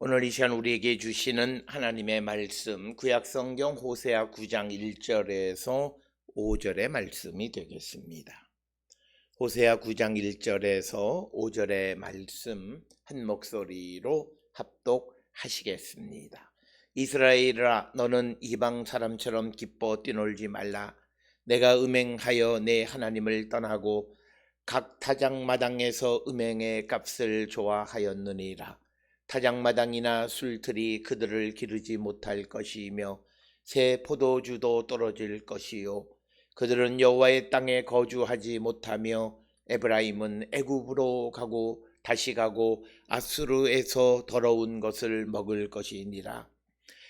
오늘 이 시간 우리에게 주시는 하나님의 말씀, 구약성경 호세아 9장 1절에서 5절의 말씀이 되겠습니다. 호세아 9장 1절에서 5절의 말씀 한 목소리로 합독하시겠습니다. 이스라엘아, 너는 이방 사람처럼 기뻐 뛰놀지 말라. 내가 음행하여 내 하나님을 떠나고 각 타작마당에서 음행의 값을 좋아하였느니라. 타작마당이나 술틀이 그들을 기르지 못할 것이며 새 포도주도 떨어질 것이요 그들은 여호와의 땅에 거주하지 못하며 에브라임은 애굽으로 가고 다시 가고 아수르에서 더러운 것을 먹을 것이니라.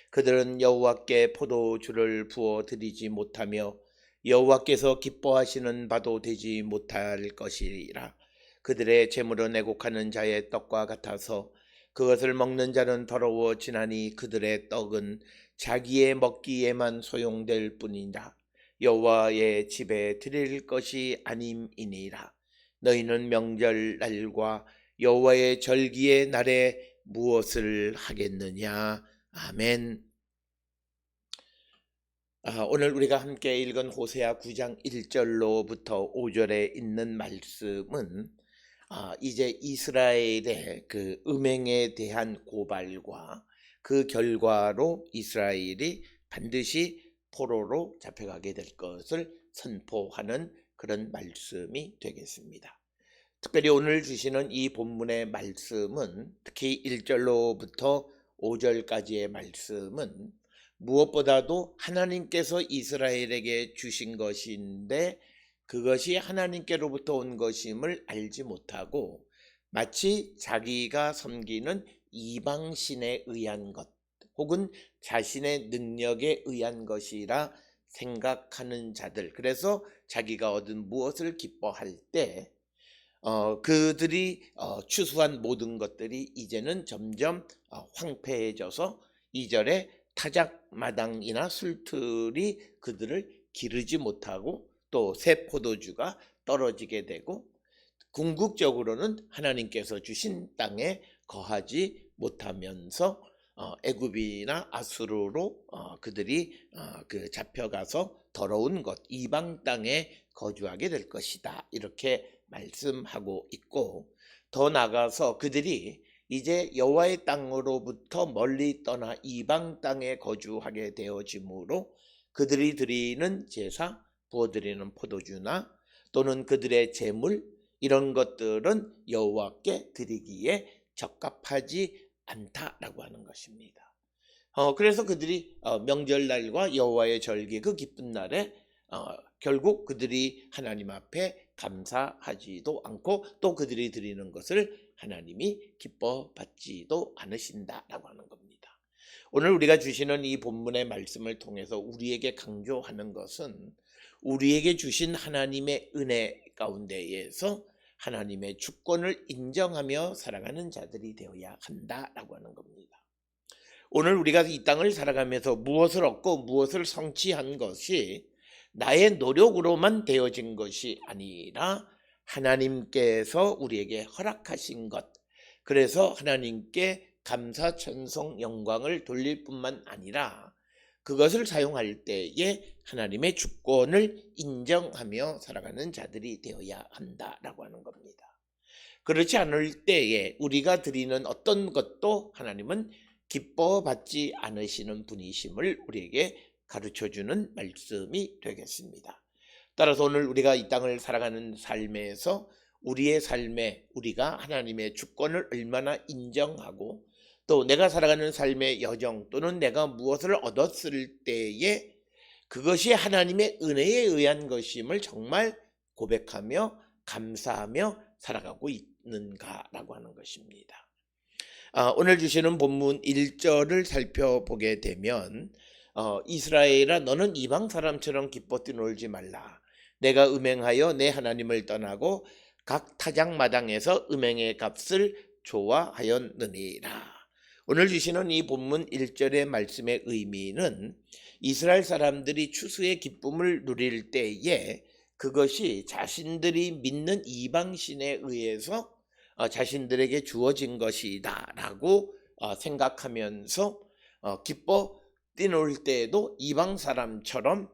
그들은 여호와께 포도주를 부어 드리지 못하며 여호와께서 기뻐하시는 바도 되지 못할 것이라. 그들의 재물은 애곡하는 자의 떡과 같아서 그것을 먹는 자는 더러워지나니 그들의 떡은 자기의 먹기에만 소용될 뿐이라. 여호와의 집에 드릴 것이 아님이니라. 너희는 명절 날과 여호와의 절기의 날에 무엇을 하겠느냐. 아멘. 오늘 우리가 함께 읽은 호세아 9장 1절로부터 5절에 있는 말씀은 이제 이스라엘의 그 음행에 대한 고발과 그 결과로 이스라엘이 반드시 포로로 잡혀가게 될 것을 선포하는 그런 말씀이 되겠습니다. 특별히 오늘 주시는 이 본문의 말씀은 특히 1절로부터 5절까지의 말씀은 무엇보다도 하나님께서 이스라엘에게 주신 것인데 그것이 하나님께로부터 온 것임을 알지 못하고 마치 자기가 섬기는 이방신에 의한 것 혹은 자신의 능력에 의한 것이라 생각하는 자들, 그래서 자기가 얻은 무엇을 기뻐할 때 그들이 추수한 모든 것들이 이제는 점점 황폐해져서 2절에 타작마당이나 술틀이 그들을 기르지 못하고 또 새 포도주가 떨어지게 되고 궁극적으로는 하나님께서 주신 땅에 거하지 못하면서 애굽이나 아수르로 그들이 잡혀가서 더러운 것 이방 땅에 거주하게 될 것이다, 이렇게 말씀하고 있고, 더 나아가서 그들이 이제 여호와의 땅으로부터 멀리 떠나 이방 땅에 거주하게 되어지므로 그들이 드리는 제사, 부어드리는 포도주나 또는 그들의 제물, 이런 것들은 여호와께 드리기에 적합하지 않다라고 하는 것입니다. 그래서 그들이 명절날과 여호와의 절기 그 기쁜 날에 결국 그들이 하나님 앞에 감사하지도 않고 또 그들이 드리는 것을 하나님이 기뻐 받지도 않으신다라고 하는 겁니다. 오늘 우리가 주시는 이 본문의 말씀을 통해서 우리에게 강조하는 것은 우리에게 주신 하나님의 은혜 가운데에서 하나님의 주권을 인정하며 살아가는 자들이 되어야 한다라고 하는 겁니다. 오늘 우리가 이 땅을 살아가면서 무엇을 얻고 무엇을 성취한 것이 나의 노력으로만 되어진 것이 아니라 하나님께서 우리에게 허락하신 것, 그래서 하나님께 감사, 찬송, 영광을 돌릴 뿐만 아니라 그것을 사용할 때에 하나님의 주권을 인정하며 살아가는 자들이 되어야 한다라고 하는 겁니다. 그렇지 않을 때에 우리가 드리는 어떤 것도 하나님은 기뻐받지 않으시는 분이심을 우리에게 가르쳐주는 말씀이 되겠습니다. 따라서 오늘 우리가 이 땅을 살아가는 삶에서 우리의 삶에 우리가 하나님의 주권을 얼마나 인정하고 또 내가 살아가는 삶의 여정 또는 내가 무엇을 얻었을 때에 그것이 하나님의 은혜에 의한 것임을 정말 고백하며 감사하며 살아가고 있는가라고 하는 것입니다. 오늘 주시는 본문 1절을 살펴보게 되면 이스라엘아, 너는 이방 사람처럼 기뻐 뛰놀지 말라. 내가 음행하여 내 하나님을 떠나고 각 타작마당에서 음행의 값을 좋아하였느니라. 오늘 주시는 이 본문 1절의 말씀의 의미는 이스라엘 사람들이 추수의 기쁨을 누릴 때에 그것이 자신들이 믿는 이방신에 의해서 자신들에게 주어진 것이다 라고 생각하면서 기뻐 뛰놀 때에도 이방 사람처럼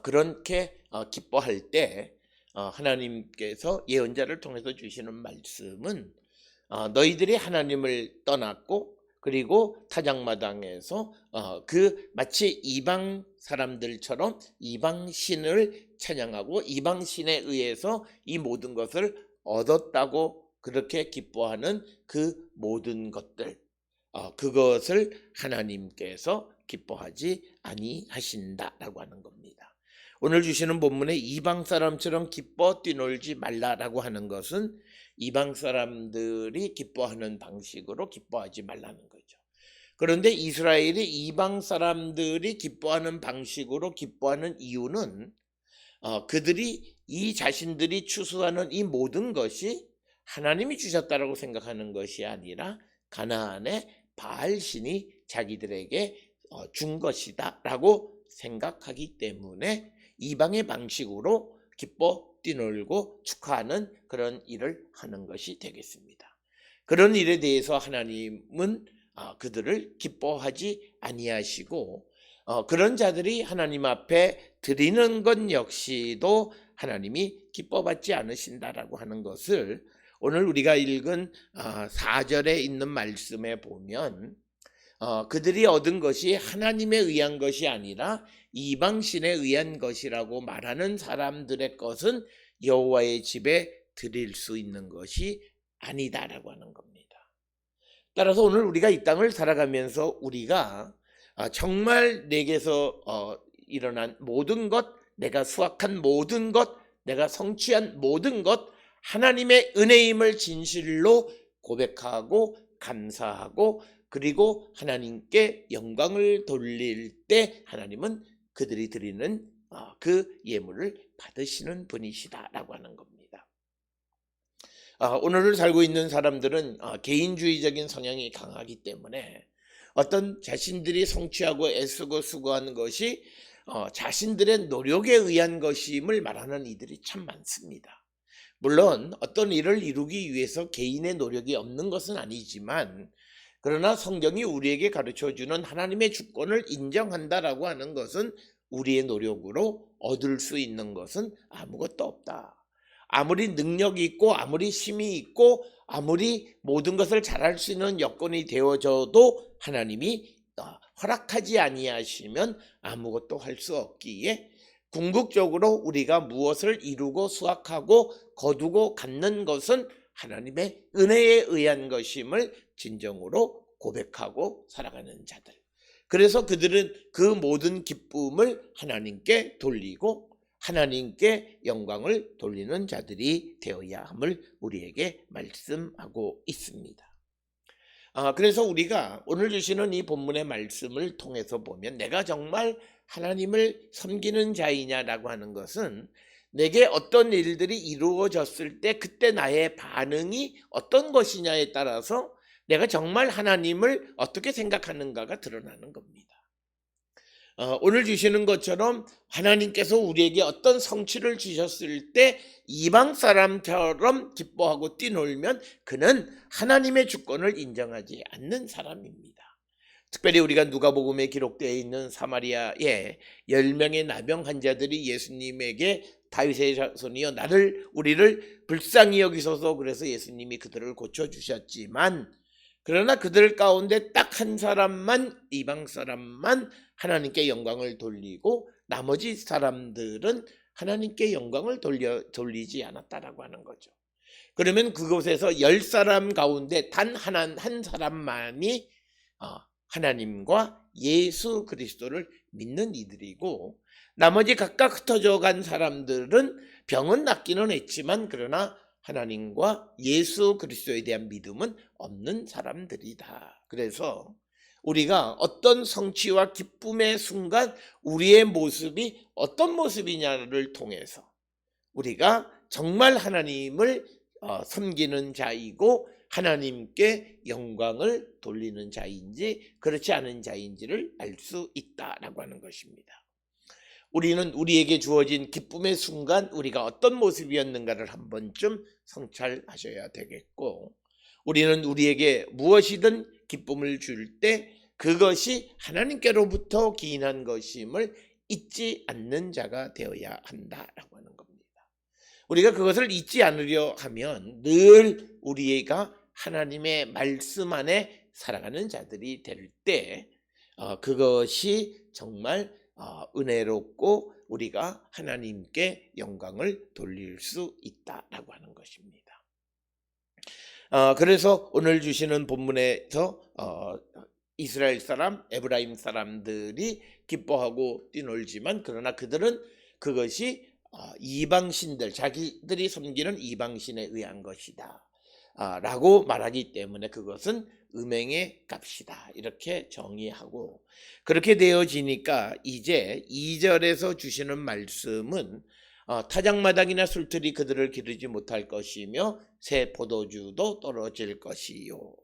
그렇게 기뻐할 때 하나님께서 예언자를 통해서 주시는 말씀은 너희들이 하나님을 떠났고 그리고 타작마당에서 그 마치 이방 사람들처럼 이방 신을 찬양하고 이방 신에 의해서 이 모든 것을 얻었다고 그렇게 기뻐하는 그 모든 것들 그것을 하나님께서 기뻐하지 아니하신다라고 하는 겁니다. 오늘 주시는 본문에 이방 사람처럼 기뻐 뛰놀지 말라라고 하는 것은 이방 사람들이 기뻐하는 방식으로 기뻐하지 말라는 거죠. 그런데 이스라엘이 이방 사람들이 기뻐하는 방식으로 기뻐하는 이유는 그들이 이 자신들이 추수하는 이 모든 것이 하나님이 주셨다라고 생각하는 것이 아니라 가나안의 바알 신이 자기들에게 준 것이다라고 생각하기 때문에 이방의 방식으로 기뻐 뛰놀고 축하하는 그런 일을 하는 것이 되겠습니다. 그런 일에 대해서 하나님은 그들을 기뻐하지 아니하시고 그런 자들이 하나님 앞에 드리는 것 역시도 하나님이 기뻐받지 않으신다라고 하는 것을 오늘 우리가 읽은 4절에 있는 말씀에 보면 그들이 얻은 것이 하나님에 의한 것이 아니라 이방신에 의한 것이라고 말하는 사람들의 것은 여호와의 집에 드릴 수 있는 것이 아니다라고 하는 겁니다. 따라서 오늘 우리가 이 땅을 살아가면서 우리가 정말 내게서 일어난 모든 것, 내가 수확한 모든 것, 내가 성취한 모든 것 하나님의 은혜임을 진실로 고백하고 감사하고 그리고 하나님께 영광을 돌릴 때 하나님은 그들이 드리는 그 예물을 받으시는 분이시다라고 하는 겁니다. 오늘을 살고 있는 사람들은 개인주의적인 성향이 강하기 때문에 어떤 자신들이 성취하고 애쓰고 수고하는 것이 자신들의 노력에 의한 것임을 말하는 이들이 참 많습니다. 물론 어떤 일을 이루기 위해서 개인의 노력이 없는 것은 아니지만 그러나 성경이 우리에게 가르쳐주는 하나님의 주권을 인정한다라고 하는 것은 우리의 노력으로 얻을 수 있는 것은 아무것도 없다. 아무리 능력이 있고 아무리 힘이 있고 아무리 모든 것을 잘할 수 있는 여건이 되어져도 하나님이 허락하지 아니하시면 아무것도 할 수 없기에 궁극적으로 우리가 무엇을 이루고 수확하고 거두고 갖는 것은 하나님의 은혜에 의한 것임을 진정으로 고백하고 살아가는 자들. 그래서 그들은 그 모든 기쁨을 하나님께 돌리고 하나님께 영광을 돌리는 자들이 되어야 함을 우리에게 말씀하고 있습니다. 그래서 우리가 오늘 주시는 이 본문의 말씀을 통해서 보면 내가 정말 하나님을 섬기는 자이냐라고 하는 것은 내게 어떤 일들이 이루어졌을 때 그때 나의 반응이 어떤 것이냐에 따라서 내가 정말 하나님을 어떻게 생각하는가가 드러나는 겁니다. 오늘 주시는 것처럼 하나님께서 우리에게 어떤 성취를 주셨을 때 이방 사람처럼 기뻐하고 뛰놀면 그는 하나님의 주권을 인정하지 않는 사람입니다. 특별히 우리가 누가복음에 기록되어 있는 사마리아의 10명의 나병 환자들이 예수님에게 다윗의 자손이여 우리를 불쌍히 여기소서 그래서 예수님이 그들을 고쳐주셨지만 그러나 그들 가운데 딱 한 사람만 이방 사람만 하나님께 영광을 돌리고 나머지 사람들은 하나님께 영광을 돌리지 않았다라고 하는 거죠. 그러면 그곳에서 10사람 가운데 단 한 사람만이 하나님과 예수 그리스도를 믿는 이들이고 나머지 각각 흩어져 간 사람들은 병은 낫기는 했지만 그러나 하나님과 예수 그리스도에 대한 믿음은 없는 사람들이다. 그래서 우리가 어떤 성취와 기쁨의 순간 우리의 모습이 어떤 모습이냐를 통해서 우리가 정말 하나님을 섬기는 자이고 하나님께 영광을 돌리는 자인지 그렇지 않은 자인지를 알 수 있다라고 하는 것입니다. 우리는 우리에게 주어진 기쁨의 순간 우리가 어떤 모습이었는가를 한 번쯤 성찰하셔야 되겠고 우리는 우리에게 무엇이든 기쁨을 줄 때 그것이 하나님께로부터 기인한 것임을 잊지 않는 자가 되어야 한다라고 하는 겁니다. 우리가 그것을 잊지 않으려 하면 늘 우리가 하나님의 말씀 안에 살아가는 자들이 될 때 그것이 정말 은혜롭고 우리가 하나님께 영광을 돌릴 수 있다라고 하는 것입니다. 그래서 오늘 주시는 본문에서 이스라엘 사람, 에브라임 사람들이 기뻐하고 뛰놀지만 그러나 그들은 그것이 이방신들, 자기들이 섬기는 이방신에 의한 것이다 라고 말하기 때문에 그것은 음행의 값이다 이렇게 정의하고, 그렇게 되어지니까 이제 2절에서 주시는 말씀은 타작마당이나 술틀이 그들을 기르지 못할 것이며 새 포도주도 떨어질 것이요.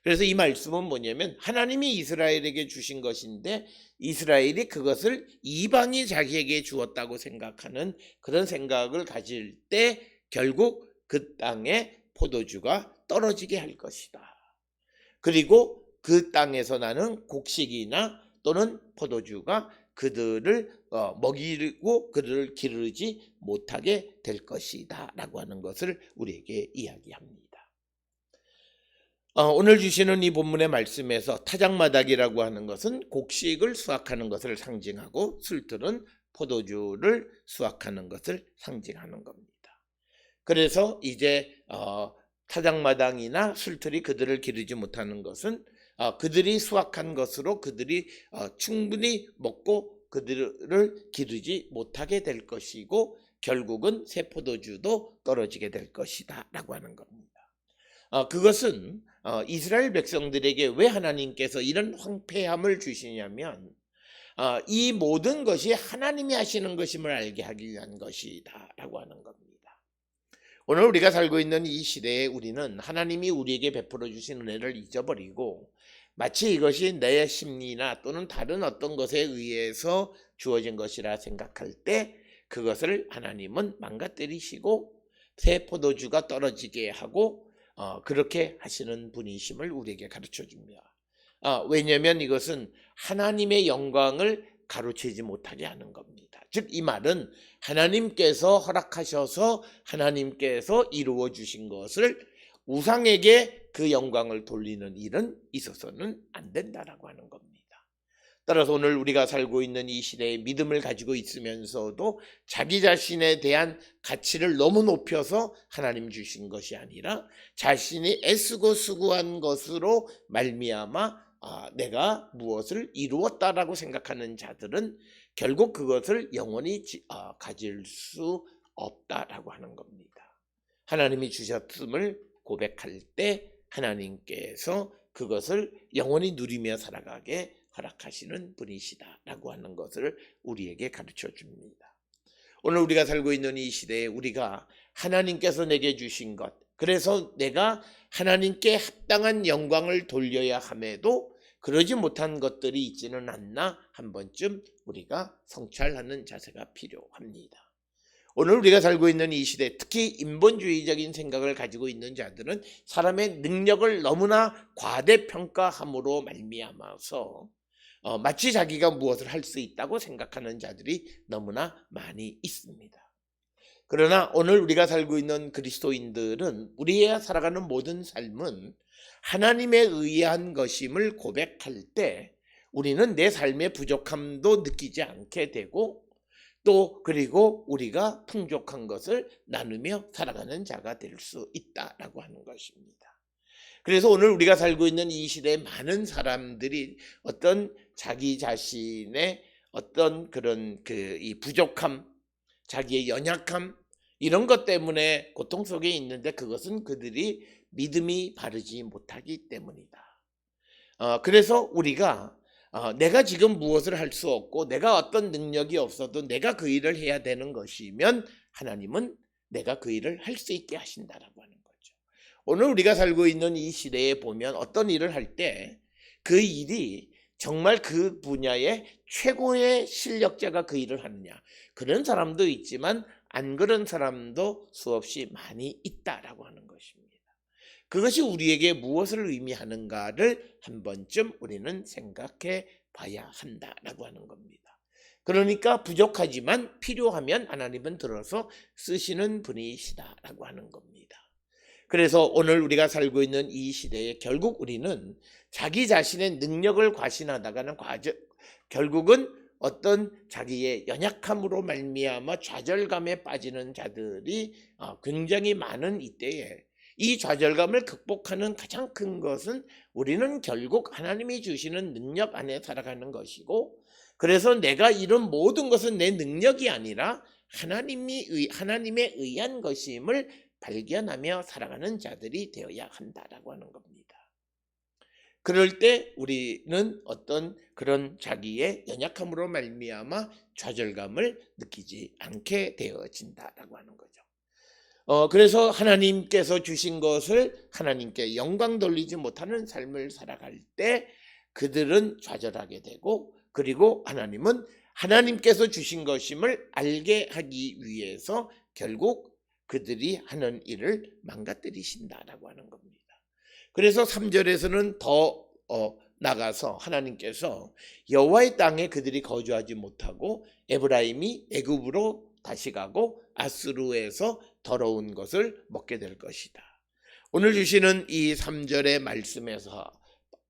그래서 이 말씀은 뭐냐면 하나님이 이스라엘에게 주신 것인데 이스라엘이 그것을 이방이 자기에게 주었다고 생각하는 그런 생각을 가질 때 결국 그 땅에 포도주가 떨어지게 할 것이다. 그리고 그 땅에서 나는 곡식이나 또는 포도주가 그들을 먹이고 그들을 기르지 못하게 될 것이다 라고 하는 것을 우리에게 이야기합니다. 오늘 주시는 이 본문의 말씀에서 타작마당이라고 하는 것은 곡식을 수확하는 것을 상징하고 술틀은 포도주를 수확하는 것을 상징하는 겁니다. 그래서 이제 타작마당이나 술틀이 그들을 기르지 못하는 것은 그들이 수확한 것으로 그들이 충분히 먹고 그들을 기르지 못하게 될 것이고 결국은 새 포도주도 떨어지게 될 것이다 라고 하는 겁니다. 그것은 이스라엘 백성들에게 왜 하나님께서 이런 황폐함을 주시냐면 이 모든 것이 하나님이 하시는 것임을 알게 하기 위한 것이다 라고 하는 겁니다. 오늘 우리가 살고 있는 이 시대에 우리는 하나님이 우리에게 베풀어 주신 은혜를 잊어버리고 마치 이것이 내 심리나 또는 다른 어떤 것에 의해서 주어진 것이라 생각할 때 그것을 하나님은 망가뜨리시고 새 포도주가 떨어지게 하고 그렇게 하시는 분이심을 우리에게 가르쳐 줍니다. 왜냐하면 이것은 하나님의 영광을 가로채지 못하게 하는 겁니다. 즉 이 말은 하나님께서 허락하셔서 하나님께서 이루어 주신 것을 우상에게 그 영광을 돌리는 일은 있어서는 안 된다라고 하는 겁니다. 따라서 오늘 우리가 살고 있는 이 시대에 믿음을 가지고 있으면서도 자기 자신에 대한 가치를 너무 높여서 하나님 주신 것이 아니라 자신이 애쓰고 수고한 것으로 말미암아 내가 무엇을 이루었다라고 생각하는 자들은 결국 그것을 영원히 가질 수 없다라고 하는 겁니다. 하나님이 주셨음을 고백할 때 하나님께서 그것을 영원히 누리며 살아가게 허락하시는 분이시다라고 하는 것을 우리에게 가르쳐 줍니다. 오늘 우리가 살고 있는 이 시대에 우리가 하나님께서 내게 주신 것, 그래서 내가 하나님께 합당한 영광을 돌려야 함에도 그러지 못한 것들이 있지는 않나 한 번쯤 우리가 성찰하는 자세가 필요합니다. 오늘 우리가 살고 있는 이 시대, 특히 인본주의적인 생각을 가지고 있는 자들은 사람의 능력을 너무나 과대평가함으로 말미암아서 마치 자기가 무엇을 할 수 있다고 생각하는 자들이 너무나 많이 있습니다. 그러나 오늘 우리가 살고 있는 그리스도인들은 우리의 살아가는 모든 삶은 하나님에 의한 것임을 고백할 때 우리는 내 삶의 부족함도 느끼지 않게 되고 또 그리고 우리가 풍족한 것을 나누며 살아가는 자가 될 수 있다라고 하는 것입니다. 그래서 오늘 우리가 살고 있는 이 시대에 많은 사람들이 어떤 자기 자신의 어떤 그런 이 부족함, 자기의 연약함 이런 것 때문에 고통 속에 있는데 그것은 그들이 믿음이 바르지 못하기 때문이다. 그래서 우리가 내가 지금 무엇을 할 수 없고 내가 어떤 능력이 없어도 내가 그 일을 해야 되는 것이면 하나님은 내가 그 일을 할 수 있게 하신다라고 하는 거죠. 오늘 우리가 살고 있는 이 시대에 보면 어떤 일을 할 때 그 일이 정말 그 분야의 최고의 실력자가 그 일을 하느냐, 그런 사람도 있지만 안 그런 사람도 수없이 많이 있다라고 하는 것입니다. 그것이 우리에게 무엇을 의미하는가를 한 번쯤 우리는 생각해 봐야 한다라고 하는 겁니다. 그러니까 부족하지만 필요하면 하나님은 들어서 쓰시는 분이시다라고 하는 겁니다. 그래서 오늘 우리가 살고 있는 이 시대에 결국 우리는 자기 자신의 능력을 과신하다가는 결국은 어떤 자기의 연약함으로 말미암아 좌절감에 빠지는 자들이 굉장히 많은 이때에 이 좌절감을 극복하는 가장 큰 것은 우리는 결국 하나님이 주시는 능력 안에 살아가는 것이고, 그래서 내가 이룬 모든 것은 내 능력이 아니라 하나님에 의한 것임을 발견하며 살아가는 자들이 되어야 한다라고 하는 겁니다. 그럴 때 우리는 어떤 그런 자기의 연약함으로 말미암아 좌절감을 느끼지 않게 되어진다라고 하는 거죠. 그래서 하나님께서 주신 것을 하나님께 영광 돌리지 못하는 삶을 살아갈 때 그들은 좌절하게 되고, 그리고 하나님은 하나님께서 주신 것임을 알게 하기 위해서 결국 그들이 하는 일을 망가뜨리신다라고 하는 겁니다. 그래서 3절에서는 더 나가서 하나님께서 여호와의 땅에 그들이 거주하지 못하고 에브라임이 애굽으로 다시 가고 아수르에서 더러운 것을 먹게 될 것이다. 오늘 주시는 이 3절의 말씀에서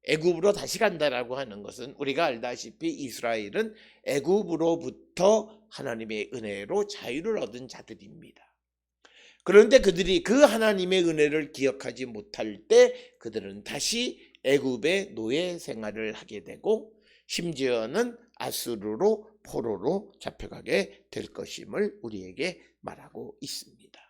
애굽으로 다시 간다라고 하는 것은 우리가 알다시피 이스라엘은 애굽으로부터 하나님의 은혜로 자유를 얻은 자들입니다. 그런데 그들이 그 하나님의 은혜를 기억하지 못할 때 그들은 다시 애굽의 노예 생활을 하게 되고, 심지어는 아수르로 포로로 잡혀가게 될 것임을 우리에게 말하고 있습니다.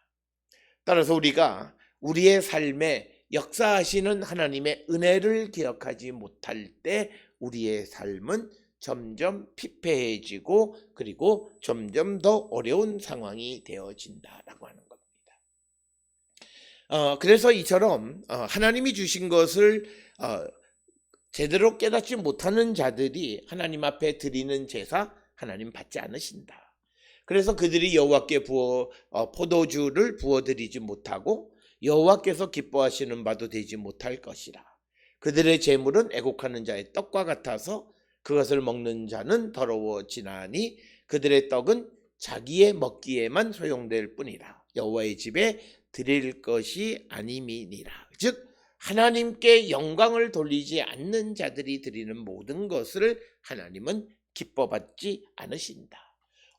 따라서 우리가 우리의 삶에 역사하시는 하나님의 은혜를 기억하지 못할 때 우리의 삶은 점점 피폐해지고 그리고 점점 더 어려운 상황이 되어진다라고 하는 겁니다. 그래서 이처럼 하나님이 주신 것을 제대로 깨닫지 못하는 자들이 하나님 앞에 드리는 제사 하나님 받지 않으신다. 그래서 그들이 여호와께 포도주를 부어드리지 못하고 여호와께서 기뻐하시는 바도 되지 못할 것이라. 그들의 재물은 애곡하는 자의 떡과 같아서 그것을 먹는 자는 더러워지나니 그들의 떡은 자기의 먹기에만 소용될 뿐이라. 여호와의 집에 드릴 것이 아님이니라. 즉 하나님께 영광을 돌리지 않는 자들이 드리는 모든 것을 하나님은 기뻐받지 않으신다.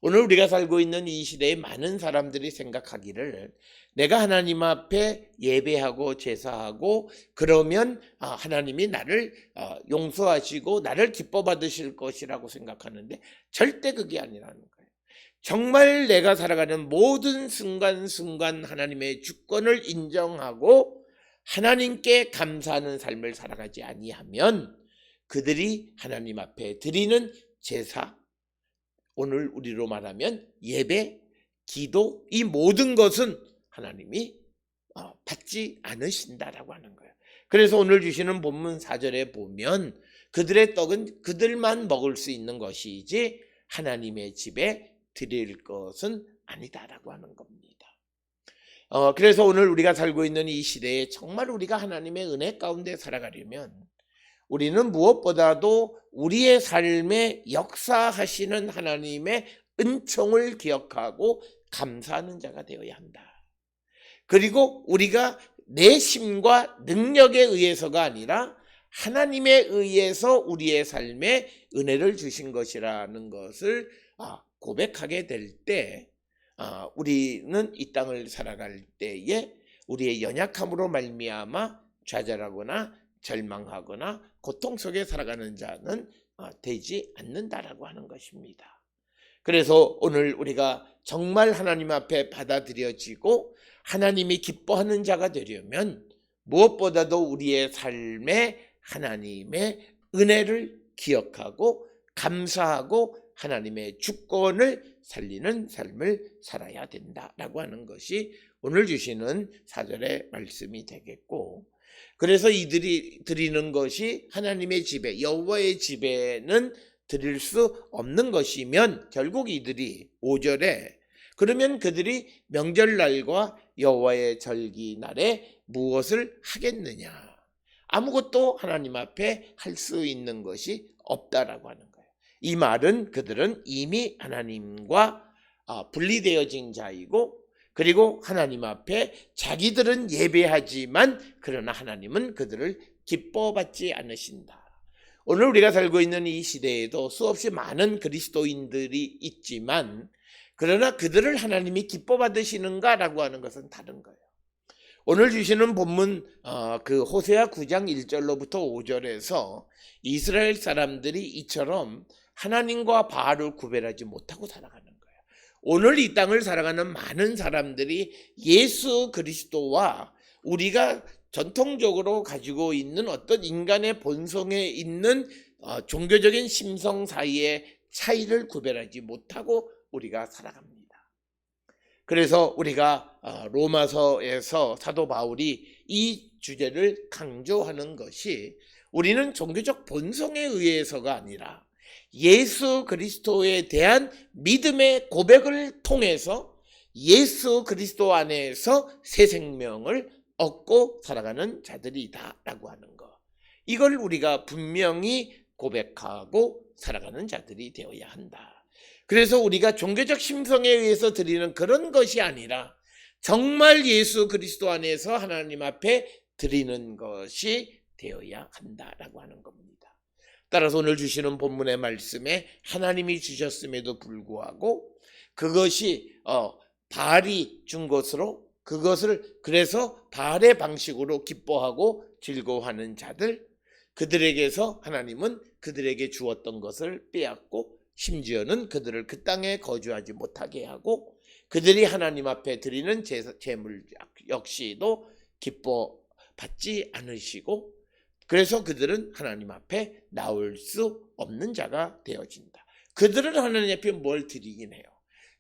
오늘 우리가 살고 있는 이 시대에 많은 사람들이 생각하기를 내가 하나님 앞에 예배하고 제사하고 그러면 하나님이 나를 용서하시고 나를 기뻐받으실 것이라고 생각하는데 절대 그게 아니라는 거예요. 정말 내가 살아가는 모든 순간순간 하나님의 주권을 인정하고 하나님께 감사하는 삶을 살아가지 아니하면 그들이 하나님 앞에 드리는 제사, 오늘 우리로 말하면 예배, 기도, 이 모든 것은 하나님이 받지 않으신다라고 하는 거예요. 그래서 오늘 주시는 본문 4절에 보면 그들의 떡은 그들만 먹을 수 있는 것이지 하나님의 집에 드릴 것은 아니다라고 하는 겁니다. 그래서 오늘 우리가 살고 있는 이 시대에 정말 우리가 하나님의 은혜 가운데 살아가려면 우리는 무엇보다도 우리의 삶에 역사하시는 하나님의 은총을 기억하고 감사하는 자가 되어야 한다. 그리고 우리가 내 힘과 능력에 의해서가 아니라 하나님에 의해서 우리의 삶에 은혜를 주신 것이라는 것을 고백하게 될 때 우리는 이 땅을 살아갈 때에 우리의 연약함으로 말미암아 좌절하거나 절망하거나 고통 속에 살아가는 자는 되지 않는다라고 하는 것입니다. 그래서 오늘 우리가 정말 하나님 앞에 받아들여지고 하나님이 기뻐하는 자가 되려면 무엇보다도 우리의 삶에 하나님의 은혜를 기억하고 감사하고 하나님의 주권을 살리는 삶을 살아야 된다라고 하는 것이 오늘 주시는 4절의 말씀이 되겠고, 그래서 이들이 드리는 것이 하나님의 집에 여호와의 집에는 드릴 수 없는 것이면 결국 이들이 5절에 그러면 그들이 명절날과 여호와의 절기날에 무엇을 하겠느냐? 아무것도 하나님 앞에 할 수 있는 것이 없다라고 하는 거예요. 이 말은 그들은 이미 하나님과 분리되어진 자이고, 그리고 하나님 앞에 자기들은 예배하지만 그러나 하나님은 그들을 기뻐받지 않으신다. 오늘 우리가 살고 있는 이 시대에도 수없이 많은 그리스도인들이 있지만 그러나 그들을 하나님이 기뻐받으시는가라고 하는 것은 다른 거예요. 오늘 주시는 본문 그 호세아 9장 1절로부터 5절에서 이스라엘 사람들이 이처럼 하나님과 바알을 구별하지 못하고 살아가는 거예요. 오늘 이 땅을 살아가는 많은 사람들이 예수 그리스도와 우리가 전통적으로 가지고 있는 어떤 인간의 본성에 있는 종교적인 심성 사이의 차이를 구별하지 못하고 우리가 살아갑니다. 그래서 우리가 로마서에서 사도 바울이 이 주제를 강조하는 것이 우리는 종교적 본성에 의해서가 아니라 예수 그리스도에 대한 믿음의 고백을 통해서 예수 그리스도 안에서 새 생명을 얻고 살아가는 자들이다 라고 하는 것, 이걸 우리가 분명히 고백하고 살아가는 자들이 되어야 한다. 그래서 우리가 종교적 심성에 의해서 드리는 그런 것이 아니라 정말 예수 그리스도 안에서 하나님 앞에 드리는 것이 되어야 한다라고 하는 겁니다. 따라서 오늘 주시는 본문의 말씀에 하나님이 주셨음에도 불구하고 그것이 바알이 준 것으로, 그것을 그래서 바알의 방식으로 기뻐하고 즐거워하는 자들, 그들에게서 하나님은 그들에게 주었던 것을 빼앗고 심지어는 그들을 그 땅에 거주하지 못하게 하고 그들이 하나님 앞에 드리는 제물 역시도 기뻐받지 않으시고, 그래서 그들은 하나님 앞에 나올 수 없는 자가 되어진다. 그들은 하나님 앞에 뭘 드리긴 해요.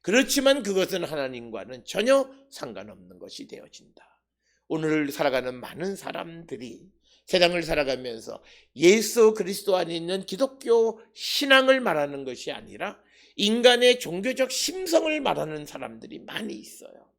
그렇지만 그것은 하나님과는 전혀 상관없는 것이 되어진다. 오늘 살아가는 많은 사람들이 세상을 살아가면서 예수 그리스도 안에 있는 기독교 신앙을 말하는 것이 아니라 인간의 종교적 심성을 말하는 사람들이 많이 있어요.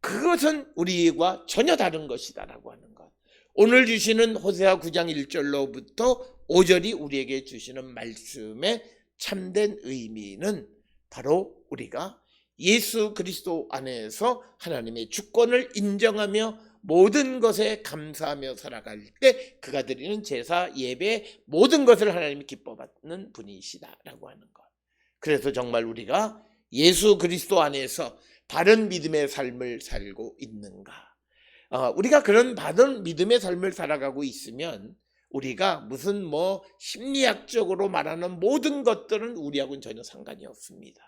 그것은 우리와 전혀 다른 것이다라고 하는 것. 오늘 주시는 호세아 9장 1절로부터 5절이 우리에게 주시는 말씀의 참된 의미는 바로 우리가 예수 그리스도 안에서 하나님의 주권을 인정하며 모든 것에 감사하며 살아갈 때 그가 드리는 제사, 예배, 모든 것을 하나님이 기뻐받는 분이시다라고 하는 것. 그래서 정말 우리가 예수 그리스도 안에서 바른 믿음의 삶을 살고 있는가? 우리가 그런 바른 믿음의 삶을 살아가고 있으면 우리가 무슨 심리학적으로 말하는 모든 것들은 우리하고는 전혀 상관이 없습니다.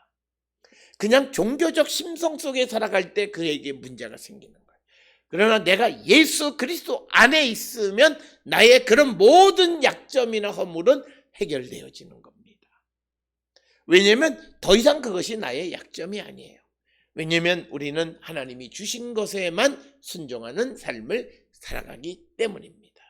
그냥 종교적 심성 속에 살아갈 때 그에게 문제가 생기는 거예요. 그러나 내가 예수 그리스도 안에 있으면 나의 그런 모든 약점이나 허물은 해결되어지는 겁니다. 왜냐하면 더 이상 그것이 나의 약점이 아니에요. 왜냐하면 우리는 하나님이 주신 것에만 순종하는 삶을 살아가기 때문입니다.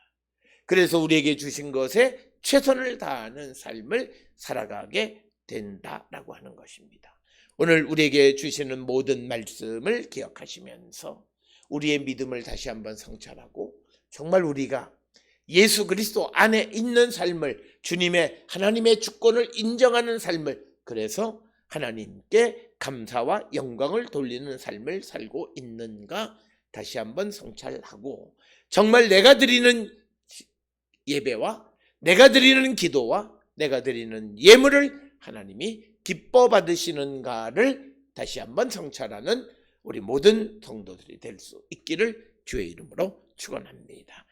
그래서 우리에게 주신 것에 최선을 다하는 삶을 살아가게 된다라고 하는 것입니다. 오늘 우리에게 주시는 모든 말씀을 기억하시면서 우리의 믿음을 다시 한번 성찰하고 정말 우리가 예수 그리스도 안에 있는 삶을, 주님의 하나님의 주권을 인정하는 삶을, 그래서 하나님께 감사와 영광을 돌리는 삶을 살고 있는가 다시 한번 성찰하고 정말 내가 드리는 예배와 내가 드리는 기도와 내가 드리는 예물을 하나님이 기뻐 받으시는가를 다시 한번 성찰하는 우리 모든 성도들이 될 수 있기를 주의 이름으로 축원합니다.